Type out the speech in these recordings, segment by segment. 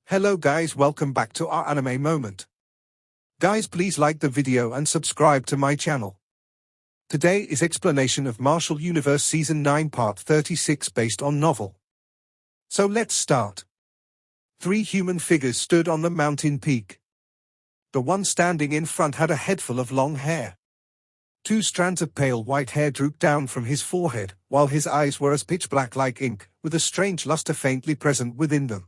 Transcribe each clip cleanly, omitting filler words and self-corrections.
Hello guys, welcome back to our anime moment. Guys, please like the video and subscribe to my channel. Today is explanation of Martial Universe Season 9 Part 36 based on novel. So let's start. 3 human figures stood on the mountain peak. The one standing in front had a head full of long hair. 2 strands of pale white hair drooped down from his forehead, while his eyes were as pitch black like ink, with a strange luster faintly present within them.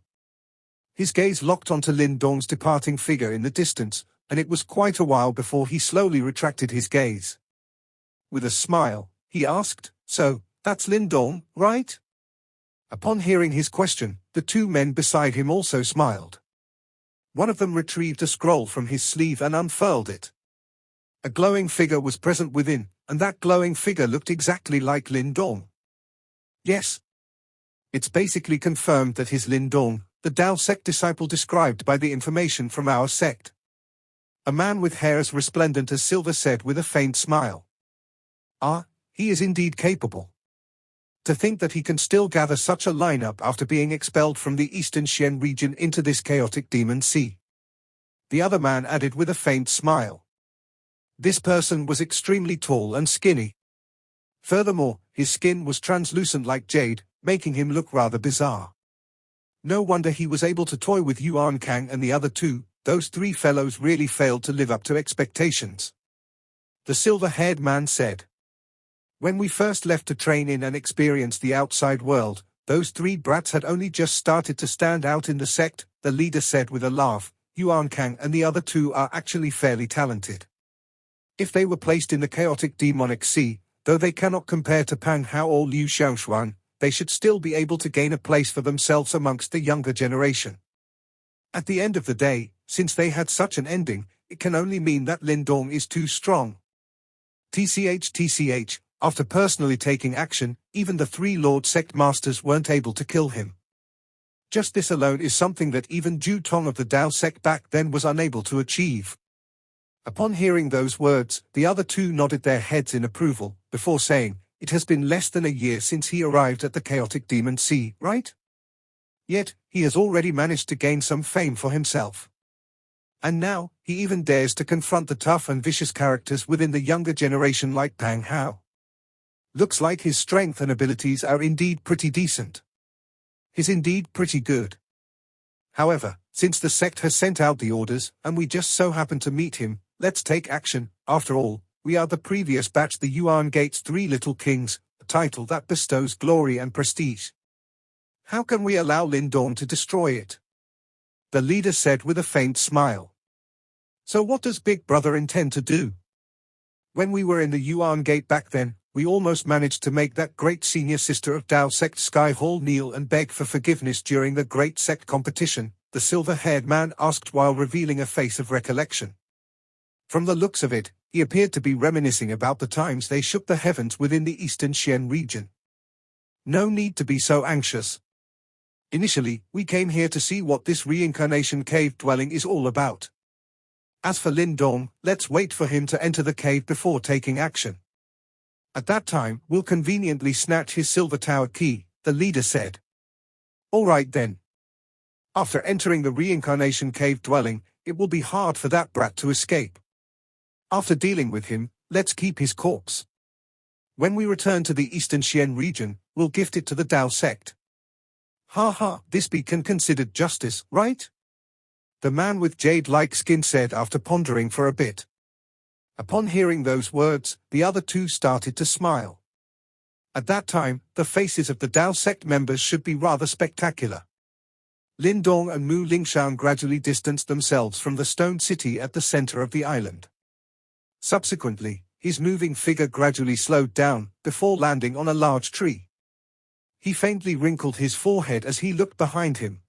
His gaze locked onto Lin Dong's departing figure in the distance, and it was quite a while before he slowly retracted his gaze. With a smile, he asked, "So, that's Lin Dong, right?" Upon hearing his question, the 2 men beside him also smiled. One of them retrieved a scroll from his sleeve and unfurled it. A glowing figure was present within, and that glowing figure looked exactly like Lin Dong. Yes. It's basically confirmed that his Lin Dong, the Tao sect disciple described by the information from our sect. A man with hair as resplendent as silver said with a faint smile. Ah, he is indeed capable. To think that he can still gather such a lineup after being expelled from the Eastern Xian region into this chaotic demon sea. The other man added with a faint smile. This person was extremely tall and skinny. Furthermore, his skin was translucent like jade, making him look rather bizarre. No wonder he was able to toy with Yuan Kang and the other 2, those 3 fellows really failed to live up to expectations. The silver-haired man said. When we first left to train in and experience the outside world, those 3 brats had only just started to stand out in the sect, the leader said with a laugh. Yuan Kang and the other 2 are actually fairly talented. If they were placed in the chaotic demonic sea, though they cannot compare to Pang Hao or Liu Xiaoshuan, they should still be able to gain a place for themselves amongst the younger generation. At the end of the day, since they had such an ending, it can only mean that Lin Dong is too strong. TCH, after personally taking action, even the 3 Lord Sect Masters weren't able to kill him. Just this alone is something that even Ju Tong of the Tao sect back then was unable to achieve. Upon hearing those words, the other 2 nodded their heads in approval, before saying, "It has been less than a year since he arrived at the chaotic demon sea, right? Yet, he has already managed to gain some fame for himself. And now, he even dares to confront the tough and vicious characters within the younger generation like Pang Hao. Looks like his strength and abilities are indeed pretty decent. He's indeed pretty good. However, since the sect has sent out the orders, and we just so happen to meet him, let's take action. After all, we are the previous batch, the Yuan Gate's 3 Little Kings, a title that bestows glory and prestige. How can we allow Lin Dong to destroy it?" The leader said with a faint smile. "So what does Big Brother intend to do? When we were in the Yuan Gate back then, we almost managed to make that great senior sister of Tao sect Sky Hall kneel and beg for forgiveness during the great sect competition," the silver-haired man asked while revealing a face of recollection. From the looks of it, he appeared to be reminiscing about the times they shook the heavens within the Eastern Xian region. "No need to be so anxious. Initially, we came here to see what this reincarnation cave dwelling is all about. As for Lin Dong, let's wait for him to enter the cave before taking action. At that time, we'll conveniently snatch his silver tower key," the leader said. "All right then. After entering the reincarnation cave dwelling, it will be hard for that brat to escape. After dealing with him, let's keep his corpse. When we return to the Eastern Xian region, we'll gift it to the Tao sect." This be considered justice, right?" the man with jade-like skin said after pondering for a bit. Upon hearing those words, the other 2 started to smile. At that time, the faces of the Tao sect members should be rather spectacular. Lin Dong and Mu Lingshan gradually distanced themselves from the stone city at the center of the island. Subsequently, his moving figure gradually slowed down, before landing on a large tree. He faintly wrinkled his forehead as he looked behind him.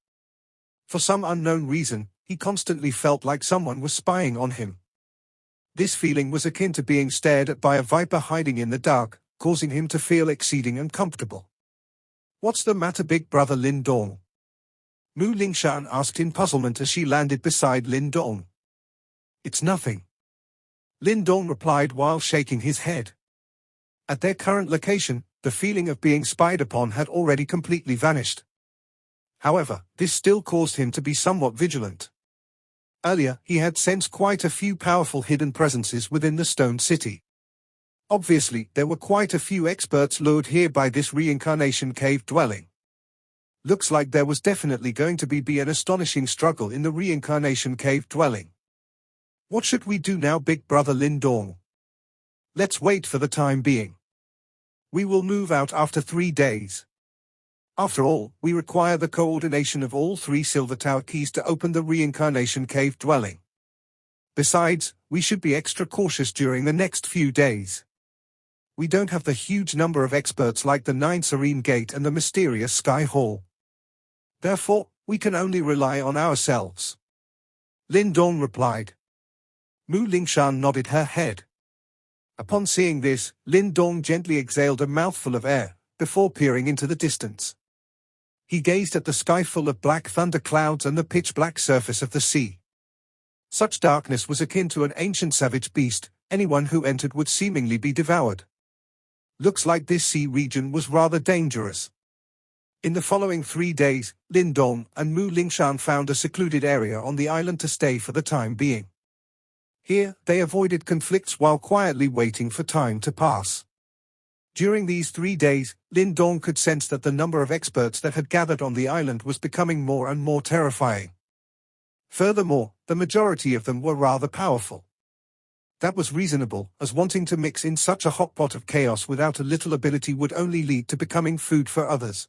For some unknown reason, he constantly felt like someone was spying on him. This feeling was akin to being stared at by a viper hiding in the dark, causing him to feel exceeding uncomfortable. "What's the matter, Big Brother Lin Dong?" Mu Lingshan asked in puzzlement as she landed beside Lin Dong. "It's nothing," Lin Dong replied while shaking his head. At their current location, the feeling of being spied upon had already completely vanished. However, this still caused him to be somewhat vigilant. Earlier, he had sensed quite a few powerful hidden presences within the stone city. Obviously, there were quite a few experts lured here by this reincarnation cave dwelling. Looks like there was definitely going to be an astonishing struggle in the reincarnation cave dwelling. What should we do now, big brother Lin Dong? Let's wait for the time being. We will move out after 3 days. After all, we require the coordination of all 3 Silver Tower keys to open the reincarnation cave dwelling. Besides, we should be extra cautious during the next few days. We don't have the huge number of experts like the 9 Serene Gate and the mysterious Sky Hall. Therefore, we can only rely on ourselves. Lin Dong replied. Mu Lingshan nodded her head. Upon seeing this, Lin Dong gently exhaled a mouthful of air, before peering into the distance. He gazed at the sky full of black thunder clouds and the pitch-black surface of the sea. Such darkness was akin to an ancient savage beast. Anyone who entered would seemingly be devoured. Looks like this sea region was rather dangerous. In the following 3 days, Lin Dong and Mu Lingshan found a secluded area on the island to stay for the time being. Here, they avoided conflicts while quietly waiting for time to pass. During these 3 days, Lin Dong could sense that the number of experts that had gathered on the island was becoming more and more terrifying. Furthermore, the majority of them were rather powerful. That was reasonable, as wanting to mix in such a hot pot of chaos without a little ability would only lead to becoming food for others.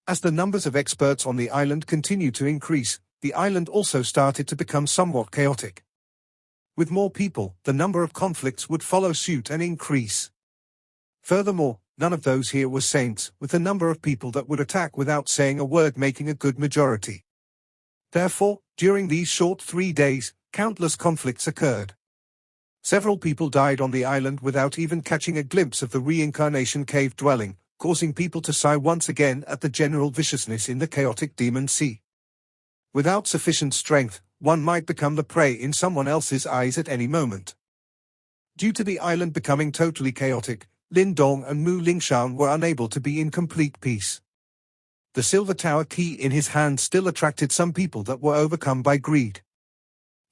As the numbers of experts on the island continued to increase, the island also started to become somewhat chaotic. With more people, the number of conflicts would follow suit and increase. Furthermore, none of those here were saints, with the number of people that would attack without saying a word making a good majority. Therefore, during these short 3 days, countless conflicts occurred. Several people died on the island without even catching a glimpse of the reincarnation cave dwelling, causing people to sigh once again at the general viciousness in the chaotic demon sea. Without sufficient strength, one might become the prey in someone else's eyes at any moment. Due to the island becoming totally chaotic, Lin Dong and Mu Lingshan were unable to be in complete peace. The Silver Tower key in his hand still attracted some people that were overcome by greed.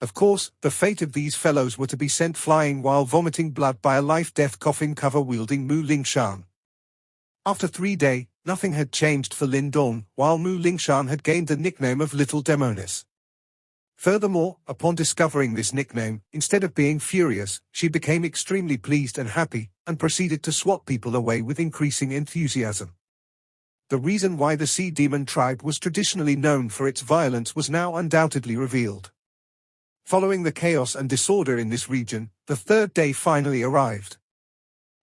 Of course, the fate of these fellows were to be sent flying while vomiting blood by a life-death coffin cover wielding Mu Lingshan. After 3 days, nothing had changed for Lin Dong, while Mu Lingshan had gained the nickname of Little Demoness. Furthermore, upon discovering this nickname, instead of being furious, she became extremely pleased and happy, and proceeded to swat people away with increasing enthusiasm. The reason why the Sea Demon tribe was traditionally known for its violence was now undoubtedly revealed. Following the chaos and disorder in this region, the 3rd day finally arrived.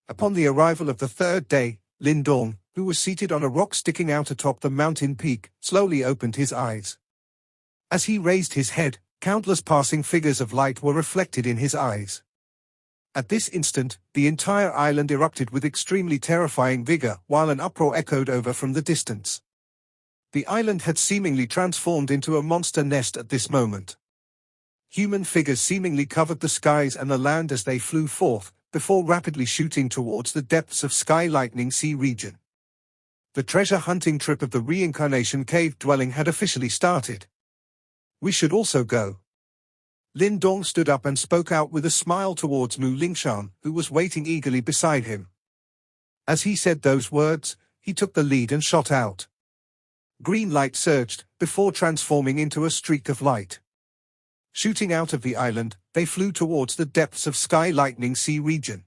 Upon the arrival of the 3rd day, Lin Dong, who was seated on a rock sticking out atop the mountain peak, slowly opened his eyes. As he raised his head, countless passing figures of light were reflected in his eyes. At this instant, the entire island erupted with extremely terrifying vigor, while an uproar echoed over from the distance. The island had seemingly transformed into a monster nest at this moment. Human figures seemingly covered the skies and the land as they flew forth, before rapidly shooting towards the depths of Sky Lightning Sea region. The treasure hunting trip of the reincarnation cave dwelling had officially started. We should also go. Lin Dong stood up and spoke out with a smile towards Mu Lingshan, who was waiting eagerly beside him. As he said those words, he took the lead and shot out. Green light surged, before transforming into a streak of light. Shooting out of the island, they flew towards the depths of Sky Lightning Sea region.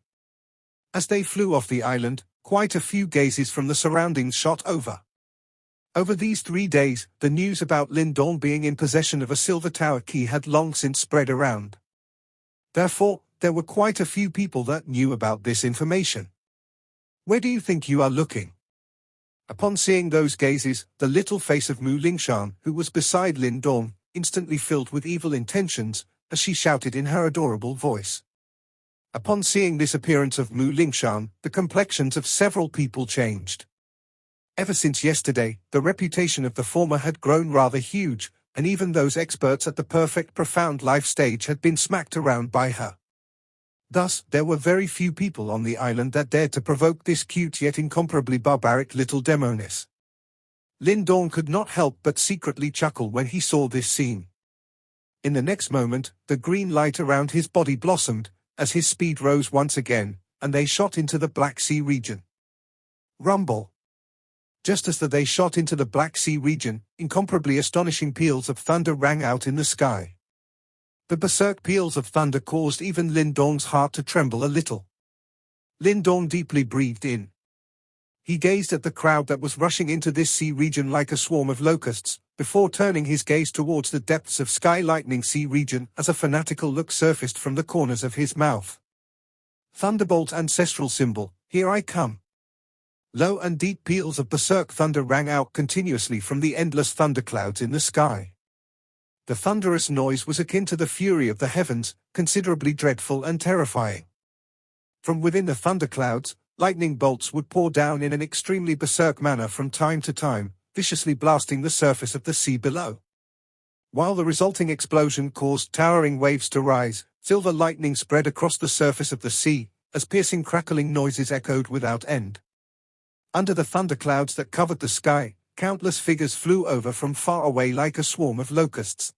As they flew off the island, quite a few gazes from the surroundings shot over. Over these 3 days, the news about Lin Dong being in possession of a Silver Tower key had long since spread around. Therefore, there were quite a few people that knew about this information. Where do you think you are looking? Upon seeing those gazes, the little face of Mu Lingshan, who was beside Lin Dong, instantly filled with evil intentions, as she shouted in her adorable voice. Upon seeing this appearance of Mu Lingshan, the complexions of several people changed. Ever since yesterday, the reputation of the former had grown rather huge, and even those experts at the perfect profound life stage had been smacked around by her. Thus, there were very few people on the island that dared to provoke this cute yet incomparably barbaric little demoness. Lin Dong could not help but secretly chuckle when he saw this scene. In the next moment, the green light around his body blossomed, as his speed rose once again, and they shot into the Black Sea region. Rumble. Just as they shot into the Black Sea region, incomparably astonishing peals of thunder rang out in the sky. The berserk peals of thunder caused even Lin Dong's heart to tremble a little. Lin Dong deeply breathed in. He gazed at the crowd that was rushing into this sea region like a swarm of locusts, before turning his gaze towards the depths of Sky Lightning Sea region as a fanatical look surfaced from the corners of his mouth. Thunderbolt ancestral symbol, here I come. Low and deep peals of berserk thunder rang out continuously from the endless thunderclouds in the sky. The thunderous noise was akin to the fury of the heavens, considerably dreadful and terrifying. From within the thunderclouds, lightning bolts would pour down in an extremely berserk manner from time to time, viciously blasting the surface of the sea below. While the resulting explosion caused towering waves to rise, silver lightning spread across the surface of the sea, as piercing crackling noises echoed without end. Under the thunderclouds that covered the sky, countless figures flew over from far away like a swarm of locusts.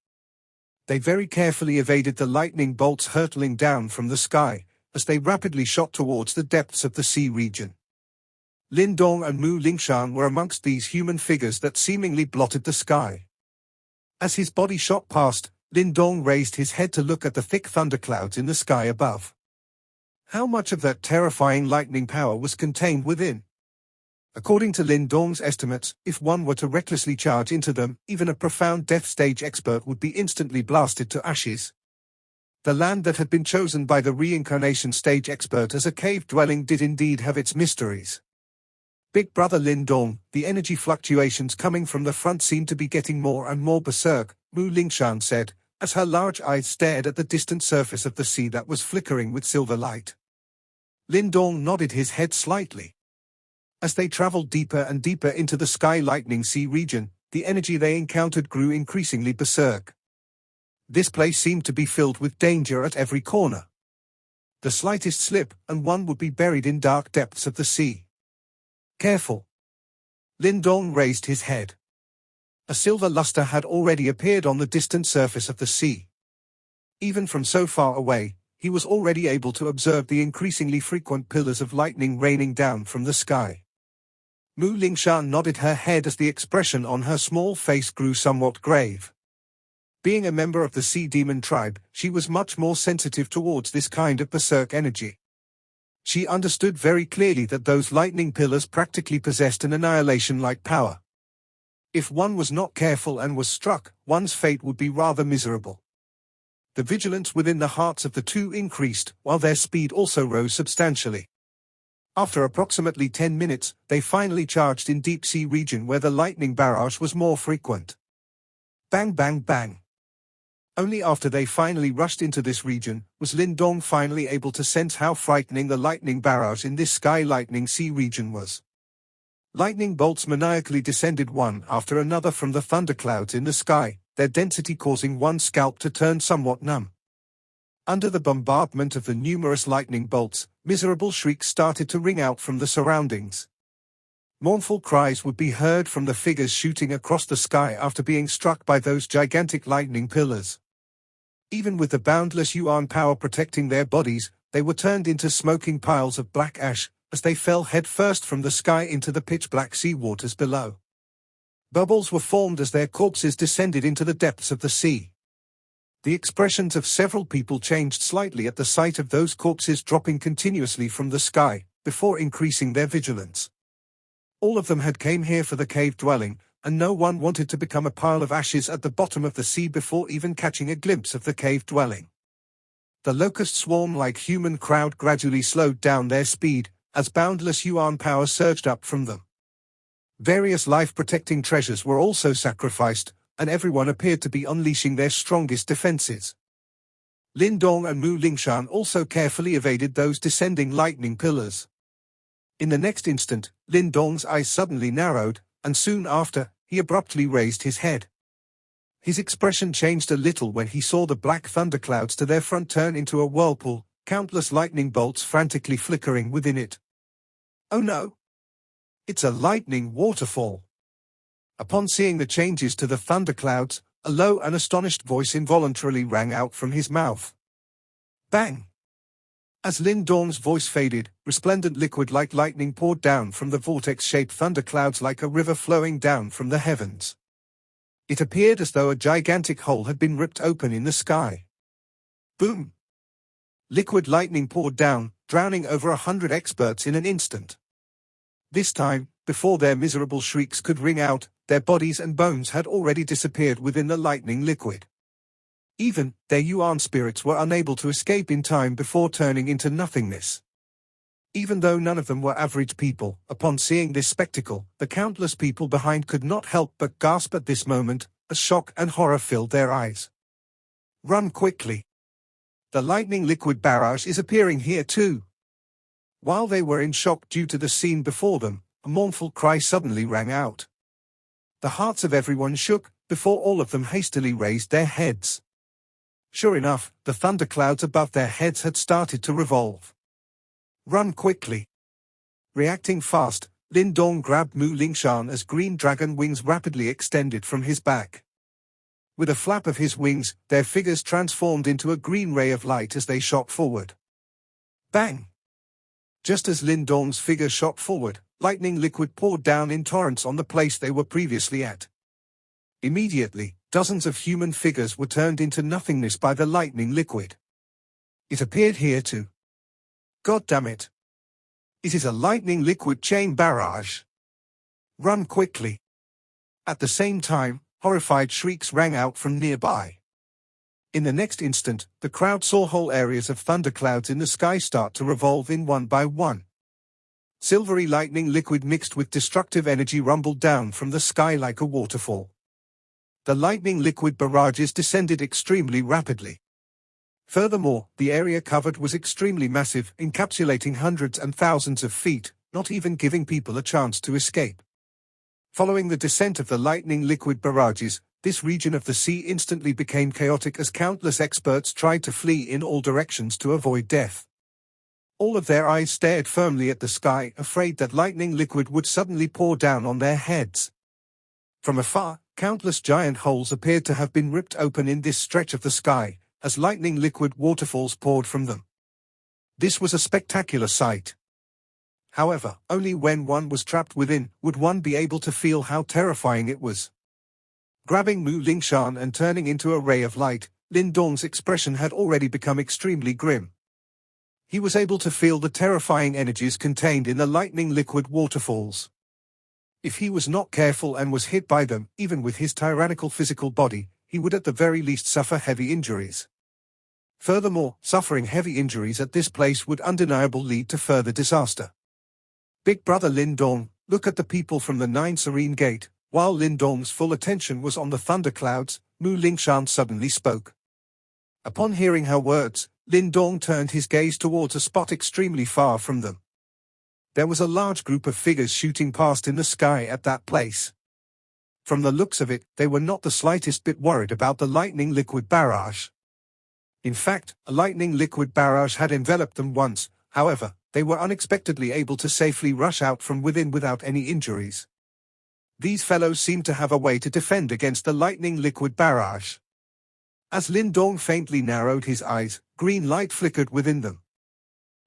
They very carefully evaded the lightning bolts hurtling down from the sky, as they rapidly shot towards the depths of the sea region. Lin Dong and Mu Lingshan were amongst these human figures that seemingly blotted the sky. As his body shot past, Lin Dong raised his head to look at the thick thunderclouds in the sky above. How much of that terrifying lightning power was contained within? According to Lin Dong's estimates, if one were to recklessly charge into them, even a profound death stage expert would be instantly blasted to ashes. The land that had been chosen by the reincarnation stage expert as a cave dwelling did indeed have its mysteries. Big Brother Lin Dong, the energy fluctuations coming from the front seemed to be getting more and more berserk, Mu Lingshan said, as her large eyes stared at the distant surface of the sea that was flickering with silver light. Lin Dong nodded his head slightly. As they traveled deeper and deeper into the Sky Lightning Sea region, the energy they encountered grew increasingly berserk. This place seemed to be filled with danger at every corner. The slightest slip, and one would be buried in dark depths of the sea. Careful. Lin Dong raised his head. A silver luster had already appeared on the distant surface of the sea. Even from so far away, he was already able to observe the increasingly frequent pillars of lightning raining down from the sky. Mu Lingshan nodded her head as the expression on her small face grew somewhat grave. Being a member of the Sea Demon tribe, she was much more sensitive towards this kind of berserk energy. She understood very clearly that those lightning pillars practically possessed an annihilation-like power. If one was not careful and was struck, one's fate would be rather miserable. The vigilance within the hearts of the two increased, while their speed also rose substantially. After approximately 10 minutes, they finally charged in deep sea region where the lightning barrage was more frequent. Bang bang bang. Only after they finally rushed into this region, was Lin Dong finally able to sense how frightening the lightning barrage in this Sky Lightning Sea region was. Lightning bolts maniacally descended one after another from the thunderclouds in the sky, their density causing one's scalp to turn somewhat numb. Under the bombardment of the numerous lightning bolts, miserable shrieks started to ring out from the surroundings. Mournful cries would be heard from the figures shooting across the sky after being struck by those gigantic lightning pillars. Even with the boundless yuan power protecting their bodies, they were turned into smoking piles of black ash, as they fell headfirst from the sky into the pitch-black sea waters below. Bubbles were formed as their corpses descended into the depths of the sea. The expressions of several people changed slightly at the sight of those corpses dropping continuously from the sky, before increasing their vigilance. All of them had came here for the cave dwelling, and no one wanted to become a pile of ashes at the bottom of the sea before even catching a glimpse of the cave dwelling. The locust swarm-like human crowd gradually slowed down their speed, as boundless yuan power surged up from them. Various life-protecting treasures were also sacrificed, and everyone appeared to be unleashing their strongest defenses. Lin Dong and Mu Lingshan also carefully evaded those descending lightning pillars. In the next instant, Lin Dong's eyes suddenly narrowed, and soon after, he abruptly raised his head. His expression changed a little when he saw the black thunderclouds to their front turn into a whirlpool, countless lightning bolts frantically flickering within it. Oh no! It's a lightning waterfall! Upon seeing the changes to the thunderclouds, a low and astonished voice involuntarily rang out from his mouth. Bang! As Lin Dong's voice faded, resplendent liquid like lightning poured down from the vortex-shaped thunderclouds like a river flowing down from the heavens. It appeared as though a gigantic hole had been ripped open in the sky. Boom! Liquid lightning poured down, drowning over 100 experts in an instant. This time, before their miserable shrieks could ring out, their bodies and bones had already disappeared within the lightning liquid. Even their yuan spirits were unable to escape in time before turning into nothingness. Even though none of them were average people, upon seeing this spectacle, the countless people behind could not help but gasp at this moment, as shock and horror filled their eyes. Run quickly! The lightning liquid barrage is appearing here too! While they were in shock due to the scene before them, a mournful cry suddenly rang out. The hearts of everyone shook, before all of them hastily raised their heads. Sure enough, the thunderclouds above their heads had started to revolve. Run quickly! Reacting fast, Lin Dong grabbed Mu Lingshan as green dragon wings rapidly extended from his back. With a flap of his wings, their figures transformed into a green ray of light as they shot forward. Bang! Just as Lin Dong's figure shot forward, lightning liquid poured down in torrents on the place they were previously at. Immediately, dozens of human figures were turned into nothingness by the lightning liquid. It appeared here too. God damn it! It is a lightning liquid chain barrage! Run quickly! At the same time, horrified shrieks rang out from nearby. In the next instant, the crowd saw whole areas of thunderclouds in the sky start to revolve in one by one. Silvery lightning liquid mixed with destructive energy rumbled down from the sky like a waterfall. The lightning liquid barrages descended extremely rapidly. Furthermore, the area covered was extremely massive, encapsulating hundreds and thousands of feet, not even giving people a chance to escape. Following the descent of the lightning liquid barrages, this region of the sea instantly became chaotic as countless experts tried to flee in all directions to avoid death. All of their eyes stared firmly at the sky, afraid that lightning liquid would suddenly pour down on their heads. From afar, countless giant holes appeared to have been ripped open in this stretch of the sky, as lightning liquid waterfalls poured from them. This was a spectacular sight. However, only when one was trapped within would one be able to feel how terrifying it was. Grabbing Mu Lingshan and turning into a ray of light, Lin Dong's expression had already become extremely grim. He was able to feel the terrifying energies contained in the lightning liquid waterfalls. If he was not careful and was hit by them, even with his tyrannical physical body, he would at the very least suffer heavy injuries. Furthermore, suffering heavy injuries at this place would undeniably lead to further disaster. Big brother Lin Dong, look at the people from the 9 Serene Gate. While Lin Dong's full attention was on the thunderclouds, Mu Lingshan suddenly spoke. Upon hearing her words, Lin Dong turned his gaze towards a spot extremely far from them. There was a large group of figures shooting past in the sky at that place. From the looks of it, they were not the slightest bit worried about the lightning liquid barrage. In fact, a lightning liquid barrage had enveloped them once, however, they were unexpectedly able to safely rush out from within without any injuries. These fellows seemed to have a way to defend against the lightning liquid barrage. As Lin Dong faintly narrowed his eyes, green light flickered within them.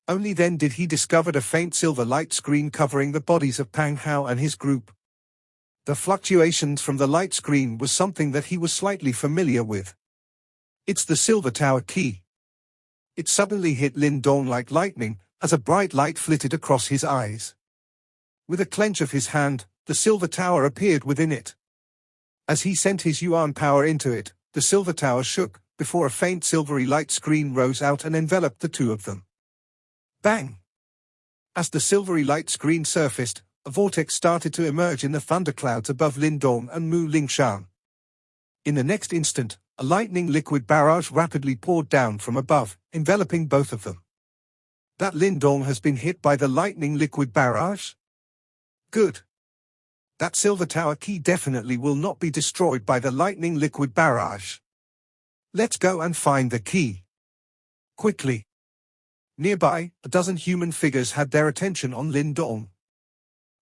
Only then did he discover a faint silver light screen covering the bodies of Pang Hao and his group. The fluctuations from the light screen was something that he was slightly familiar with. It's the Silver Tower key. It suddenly hit Lin Dong like lightning, as a bright light flitted across his eyes. With a clench of his hand, the Silver Tower appeared within it. As he sent his yuan power into it, the Silver Tower shook, before a faint silvery light screen rose out and enveloped the two of them. Bang! As the silvery light screen surfaced, a vortex started to emerge in the thunderclouds above Lin Dong and Mu Lingshan. In the next instant, a lightning liquid barrage rapidly poured down from above, enveloping both of them. That Lin Dong has been hit by the lightning liquid barrage? Good. That Silver Tower key definitely will not be destroyed by the lightning liquid barrage. Let's go and find the key. Quickly. Nearby, a dozen human figures had their attention on Lin Dong.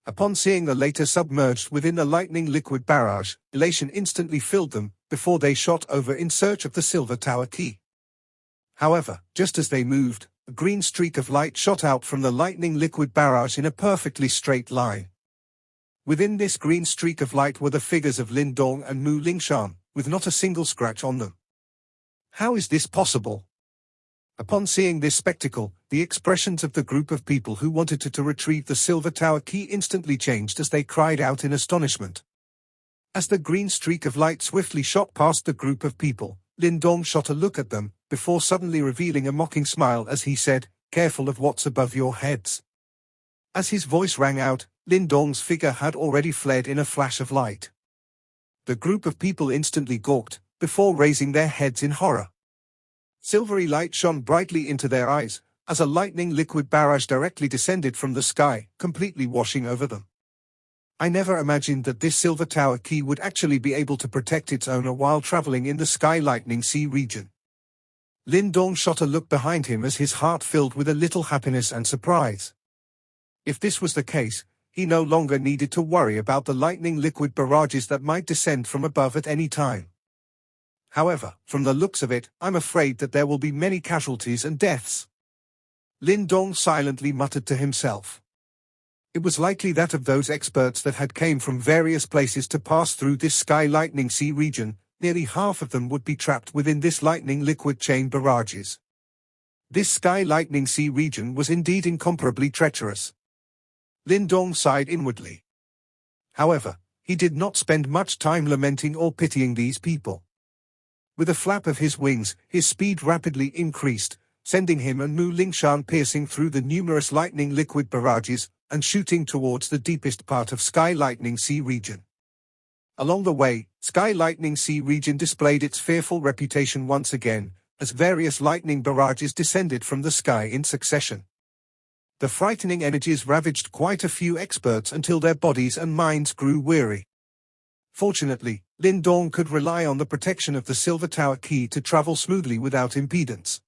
Upon seeing the later submerged within the lightning liquid barrage, elation instantly filled them, before they shot over in search of the Silver Tower key. However, just as they moved, a green streak of light shot out from the lightning liquid barrage in a perfectly straight line. Within this green streak of light were the figures of Lin Dong and Mu Lingshan, with not a single scratch on them. How is this possible? Upon seeing this spectacle, the expressions of the group of people who wanted to retrieve the Silver Tower key instantly changed as they cried out in astonishment. As the green streak of light swiftly shot past the group of people, Lin Dong shot a look at them, before suddenly revealing a mocking smile as he said, "Careful of what's above your heads." As his voice rang out, Lin Dong's figure had already fled in a flash of light. The group of people instantly gawked, before raising their heads in horror. Silvery light shone brightly into their eyes, as a lightning liquid barrage directly descended from the sky, completely washing over them. I never imagined that this Silver Tower key would actually be able to protect its owner while traveling in the Sky Lightning Sea region. Lin Dong shot a look behind him as his heart filled with a little happiness and surprise. If this was the case, he no longer needed to worry about the lightning liquid barrages that might descend from above at any time. However, from the looks of it, I'm afraid that there will be many casualties and deaths. Lin Dong silently muttered to himself. It was likely that of those experts that had came from various places to pass through this Sky Lightning Sea region, nearly half of them would be trapped within this lightning liquid chain barrages. This Sky Lightning Sea region was indeed incomparably treacherous. Lin Dong sighed inwardly. However, he did not spend much time lamenting or pitying these people. With a flap of his wings, his speed rapidly increased, sending him and Mu Lingshan piercing through the numerous lightning liquid barrages, and shooting towards the deepest part of Sky Lightning Sea region. Along the way, Sky Lightning Sea region displayed its fearful reputation once again, as various lightning barrages descended from the sky in succession. The frightening energies ravaged quite a few experts until their bodies and minds grew weary. Fortunately, Lin Dong could rely on the protection of the Silver Tower key to travel smoothly without impedance.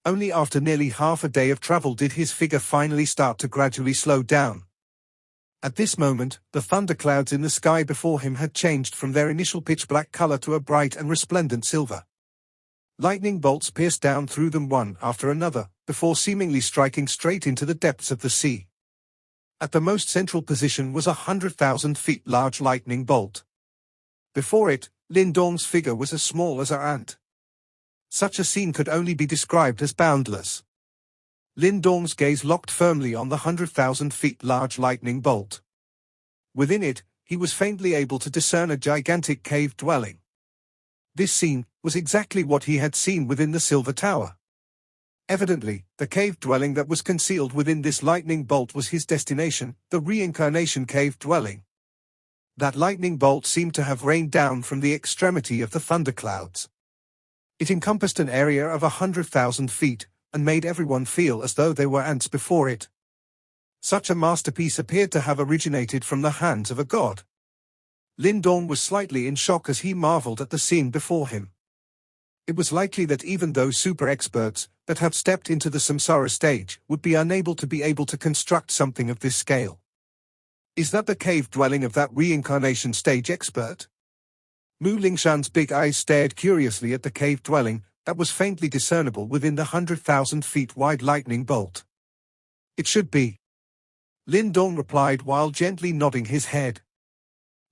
Only after nearly half a day of travel did his figure finally start to gradually slow down. At this moment, the thunderclouds in the sky before him had changed from their initial pitch-black color to a bright and resplendent silver. Lightning bolts pierced down through them one after another, before seemingly striking straight into the depths of the sea. At the most central position was 100,000 feet large lightning bolt. Before it, Lin Dong's figure was as small as an ant. Such a scene could only be described as boundless. Lin Dong's gaze locked firmly on the 100,000 feet large lightning bolt. Within it, he was faintly able to discern a gigantic cave dwelling. This scene was exactly what he had seen within the Silver Tower. Evidently, the cave dwelling that was concealed within this lightning bolt was his destination, the reincarnation cave dwelling. That lightning bolt seemed to have rained down from the extremity of the thunderclouds. It encompassed an area of 100,000 feet, and made everyone feel as though they were ants before it. Such a masterpiece appeared to have originated from the hands of a god. Lin Dong was slightly in shock as he marveled at the scene before him. It was likely that even those super experts that had stepped into the samsara stage would be unable to construct something of this scale. Is that the cave dwelling of that reincarnation stage expert? Mu Lingshan's big eyes stared curiously at the cave dwelling that was faintly discernible within the 100,000 feet wide lightning bolt. It should be. Lin Dong replied while gently nodding his head.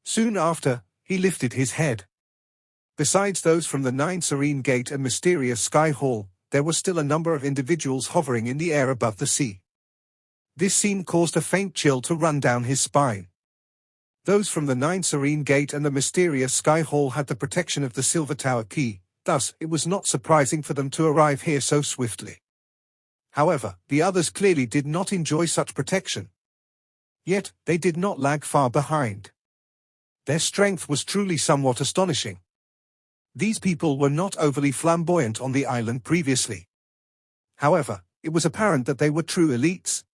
Soon after, he lifted his head. Besides those from the 9 Serene Gate and mysterious Sky Hall, there was still a number of individuals hovering in the air above the sea. This scene caused a faint chill to run down his spine. Those from the 9 Serene Gate and the mysterious Sky Hall had the protection of the Silver Tower key, thus it was not surprising for them to arrive here so swiftly. However, the others clearly did not enjoy such protection. Yet, they did not lag far behind. Their strength was truly somewhat astonishing. These people were not overly flamboyant on the island previously. However, it was apparent that they were true elites.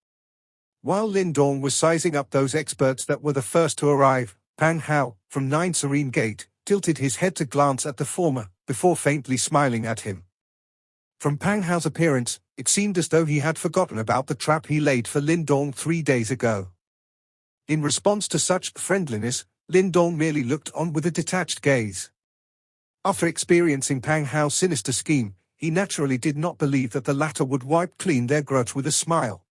While Lin Dong was sizing up those experts that were the first to arrive, Pang Hao, from 9 Serene Gate, tilted his head to glance at the former, before faintly smiling at him. From Pang Hao's appearance, it seemed as though he had forgotten about the trap he laid for Lin Dong 3 days ago. In response to such friendliness, Lin Dong merely looked on with a detached gaze. After experiencing Pang Hao's sinister scheme, he naturally did not believe that the latter would wipe clean their grudge with a smile.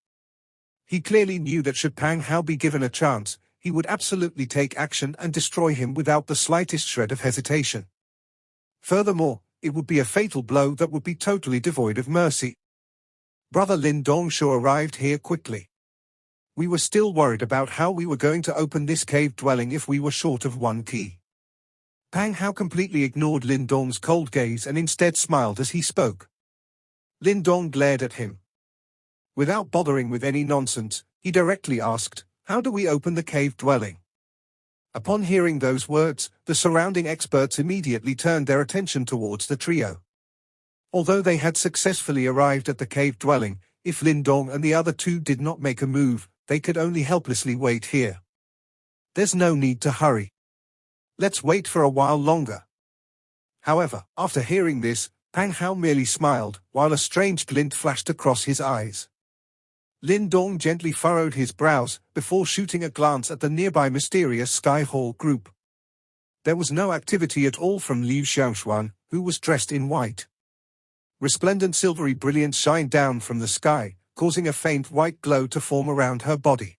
He clearly knew that should Pang Hao be given a chance, he would absolutely take action and destroy him without the slightest shred of hesitation. Furthermore, it would be a fatal blow that would be totally devoid of mercy. Brother Lin Dong sure arrived here quickly. We were still worried about how we were going to open this cave dwelling if we were short of one key. Pang Hao completely ignored Lin Dong's cold gaze and instead smiled as he spoke. Lin Dong glared at him. Without bothering with any nonsense, he directly asked, "How do we open the cave dwelling?" Upon hearing those words, the surrounding experts immediately turned their attention towards the trio. Although they had successfully arrived at the cave dwelling, if Lin Dong and the other two did not make a move, they could only helplessly wait here. There's no need to hurry. Let's wait for a while longer. However, after hearing this, Pang Hao merely smiled, while a strange glint flashed across his eyes. Lin Dong gently furrowed his brows, before shooting a glance at the nearby mysterious Sky Hall group. There was no activity at all from Liu Xiaoxuan, who was dressed in white. Resplendent silvery brilliance shined down from the sky, causing a faint white glow to form around her body.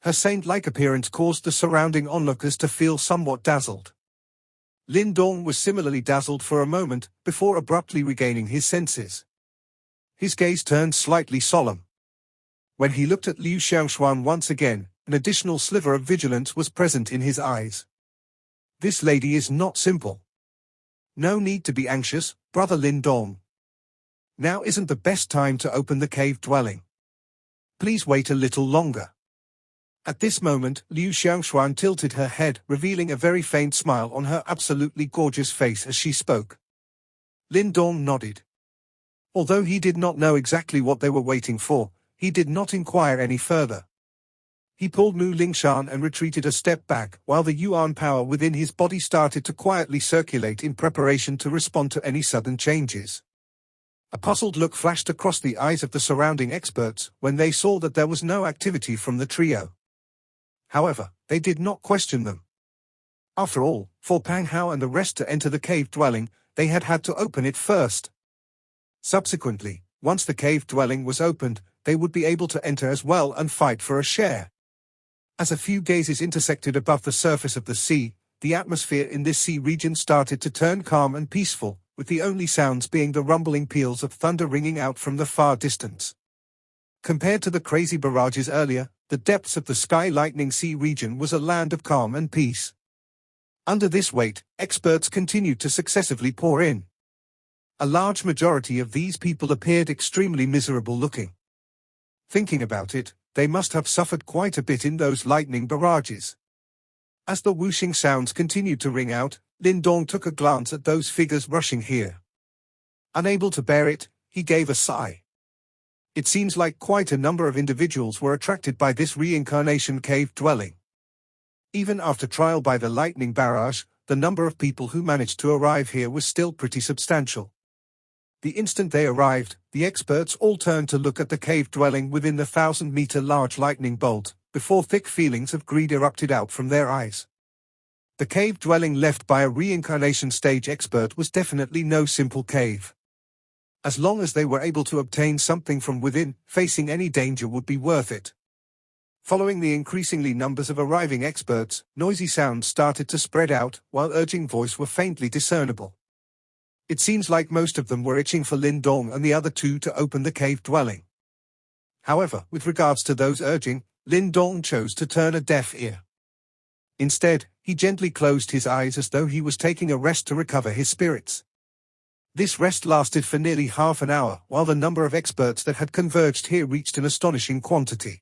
Her saint-like appearance caused the surrounding onlookers to feel somewhat dazzled. Lin Dong was similarly dazzled for a moment, before abruptly regaining his senses. His gaze turned slightly solemn. When he looked at Liu Xiaoxuan once again, an additional sliver of vigilance was present in his eyes. This lady is not simple. No need to be anxious, Brother Lin Dong. Now isn't the best time to open the cave dwelling. Please wait a little longer. At this moment, Liu Xiaoxuan tilted her head, revealing a very faint smile on her absolutely gorgeous face as she spoke. Lin Dong nodded. Although he did not know exactly what they were waiting for, he did not inquire any further. He pulled Mu Lingshan and retreated a step back, while the Yuan power within his body started to quietly circulate in preparation to respond to any sudden changes. A puzzled look flashed across the eyes of the surrounding experts when they saw that there was no activity from the trio. However, they did not question them. After all, for Pang Hao and the rest to enter the cave dwelling, they had had to open it first. Subsequently, once the cave dwelling was opened, they would be able to enter as well and fight for a share. As a few gazes intersected above the surface of the sea, the atmosphere in this sea region started to turn calm and peaceful, with the only sounds being the rumbling peals of thunder ringing out from the far distance. Compared to the crazy barrages earlier, the depths of the Sky Lightning Sea region was a land of calm and peace. Under this weight, experts continued to successively pour in. A large majority of these people appeared extremely miserable looking. Thinking about it, they must have suffered quite a bit in those lightning barrages. As the whooshing sounds continued to ring out, Lin Dong took a glance at those figures rushing here. Unable to bear it, he gave a sigh. It seems like quite a number of individuals were attracted by this reincarnation cave dwelling. Even after trial by the lightning barrage, the number of people who managed to arrive here was still pretty substantial. The instant they arrived, the experts all turned to look at the cave dwelling within the 1,000-meter large lightning bolt, before thick feelings of greed erupted out from their eyes. The cave dwelling left by a reincarnation stage expert was definitely no simple cave. As long as they were able to obtain something from within, facing any danger would be worth it. Following the increasingly numbers of arriving experts, noisy sounds started to spread out, while urging voices were faintly discernible. It seems like most of them were itching for Lin Dong and the other two to open the cave dwelling. However, with regards to those urging, Lin Dong chose to turn a deaf ear. Instead, he gently closed his eyes as though he was taking a rest to recover his spirits. This rest lasted for nearly half an hour, while the number of experts that had converged here reached an astonishing quantity.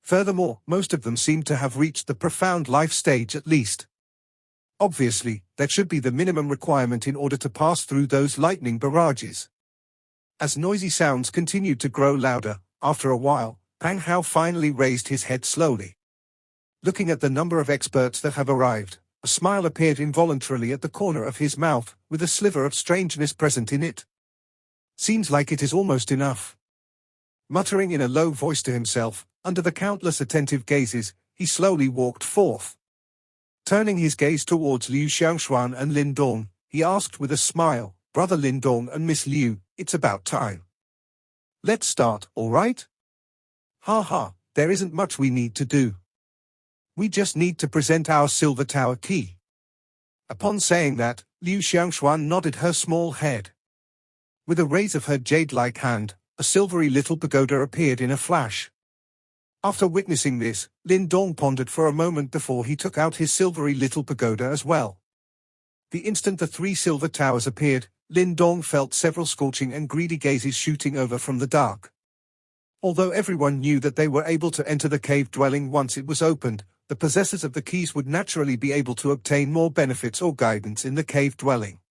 Furthermore, most of them seemed to have reached the profound life stage at least. Obviously, that should be the minimum requirement in order to pass through those lightning barrages. As noisy sounds continued to grow louder, after a while, Pang Hao finally raised his head slowly. Looking at the number of experts that have arrived, a smile appeared involuntarily at the corner of his mouth, with a sliver of strangeness present in it. Seems like it is almost enough. Muttering in a low voice to himself, under the countless attentive gazes, he slowly walked forth. Turning his gaze towards Liu Xiangshuan and Lin Dong, he asked with a smile, "Brother Lin Dong and Miss Liu, it's about time. Let's start, all right? Ha ha, there isn't much we need to do. We just need to present our silver tower key." Upon saying that, Liu Xiangshuan nodded her small head. With a raise of her jade-like hand, a silvery little pagoda appeared in a flash. After witnessing this, Lin Dong pondered for a moment before he took out his silvery little pagoda as well. The instant the 3 silver towers appeared, Lin Dong felt several scorching and greedy gazes shooting over from the dark. Although everyone knew that they were able to enter the cave dwelling once it was opened, the possessors of the keys would naturally be able to obtain more benefits or guidance in the cave dwelling.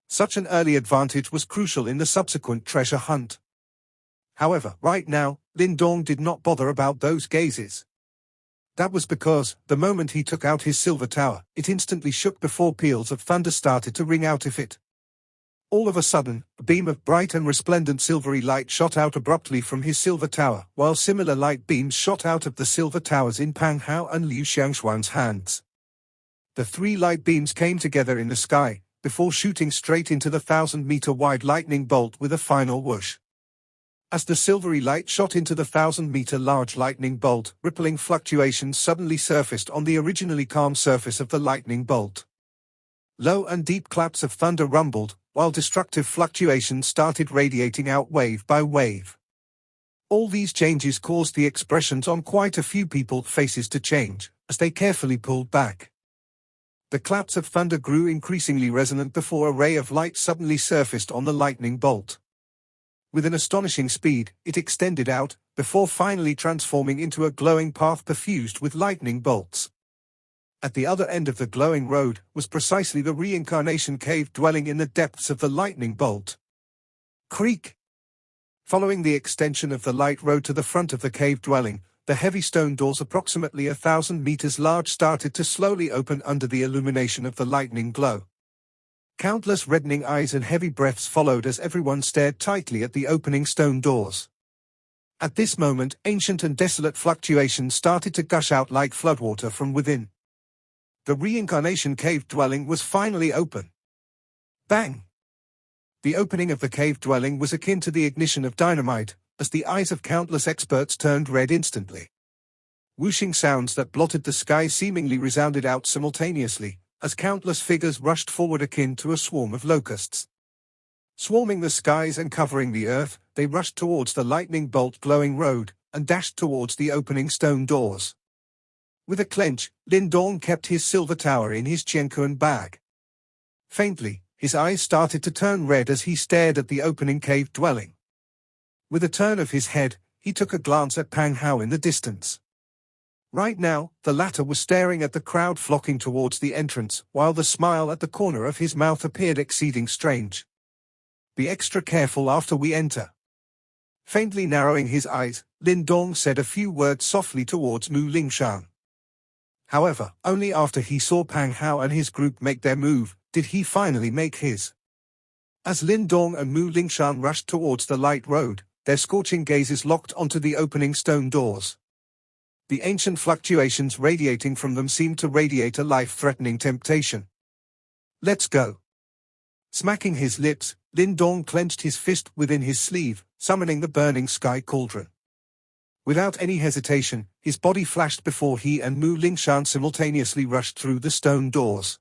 Such an early advantage was crucial in the subsequent treasure hunt. However, right now, Lin Dong did not bother about those gazes. That was because, the moment he took out his silver tower, it instantly shook before peals of thunder started to ring out of it. All of a sudden, a beam of bright and resplendent silvery light shot out abruptly from his silver tower, while similar light beams shot out of the silver towers in Pang Hao and Liu Xiangshuan's hands. The 3 light beams came together in the sky, before shooting straight into the 1,000-meter-wide lightning bolt with a final whoosh. As the silvery light shot into the 1,000-meter-large lightning bolt, rippling fluctuations suddenly surfaced on the originally calm surface of the lightning bolt. Low and deep claps of thunder rumbled, while destructive fluctuations started radiating out wave by wave. All these changes caused the expressions on quite a few people's faces to change, as they carefully pulled back. The claps of thunder grew increasingly resonant before a ray of light suddenly surfaced on the lightning bolt. With an astonishing speed, it extended out, before finally transforming into a glowing path perfused with lightning bolts. At the other end of the glowing road was precisely the reincarnation cave dwelling in the depths of the lightning bolt. Creak! Following the extension of the light road to the front of the cave dwelling, the heavy stone doors approximately 1,000 meters large started to slowly open under the illumination of the lightning glow. Countless reddening eyes and heavy breaths followed as everyone stared tightly at the opening stone doors. At this moment, ancient and desolate fluctuations started to gush out like floodwater from within. The reincarnation cave dwelling was finally open. Bang! The opening of the cave dwelling was akin to the ignition of dynamite, as the eyes of countless experts turned red instantly. Whooshing sounds that blotted the sky seemingly resounded out simultaneously, as countless figures rushed forward akin to a swarm of locusts. Swarming the skies and covering the earth, they rushed towards the lightning bolt glowing road, and dashed towards the opening stone doors. With a clench, Lin Dong kept his silver tower in his Qianquan bag. Faintly, his eyes started to turn red as he stared at the opening cave dwelling. With a turn of his head, he took a glance at Pang Hao in the distance. Right now, the latter was staring at the crowd flocking towards the entrance, while the smile at the corner of his mouth appeared exceeding strange. "Be extra careful after we enter." Faintly narrowing his eyes, Lin Dong said a few words softly towards Mu Lingshan. However, only after he saw Pang Hao and his group make their move, did he finally make his. As Lin Dong and Mu Lingshan rushed towards the light road, their scorching gazes locked onto the opening stone doors. The ancient fluctuations radiating from them seemed to radiate a life-threatening temptation. "Let's go." Smacking his lips, Lin Dong clenched his fist within his sleeve, summoning the burning sky cauldron. Without any hesitation, his body flashed before he and Mu Lingshan simultaneously rushed through the stone doors.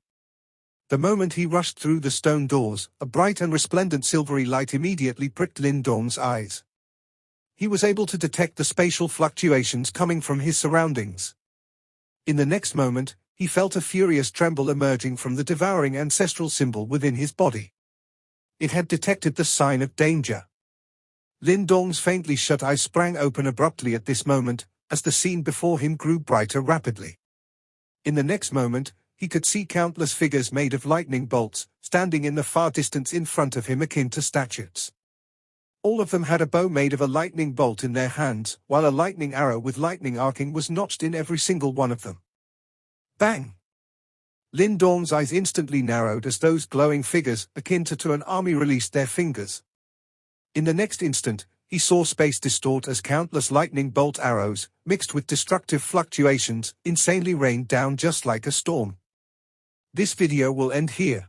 The moment he rushed through the stone doors, a bright and resplendent silvery light immediately pricked Lin Dong's eyes. He was able to detect the spatial fluctuations coming from his surroundings. In the next moment, he felt a furious tremble emerging from the devouring ancestral symbol within his body. It had detected the sign of danger. Lin Dong's faintly shut eyes sprang open abruptly at this moment, as the scene before him grew brighter rapidly. In the next moment, he could see countless figures made of lightning bolts, standing in the far distance in front of him akin to statues. All of them had a bow made of a lightning bolt in their hands, while a lightning arrow with lightning arcing was notched in every single one of them. Bang! Lin Dong's eyes instantly narrowed as those glowing figures, akin to an army, released their fingers. In the next instant, he saw space distort as countless lightning bolt arrows, mixed with destructive fluctuations, insanely rained down just like a storm. This video will end here.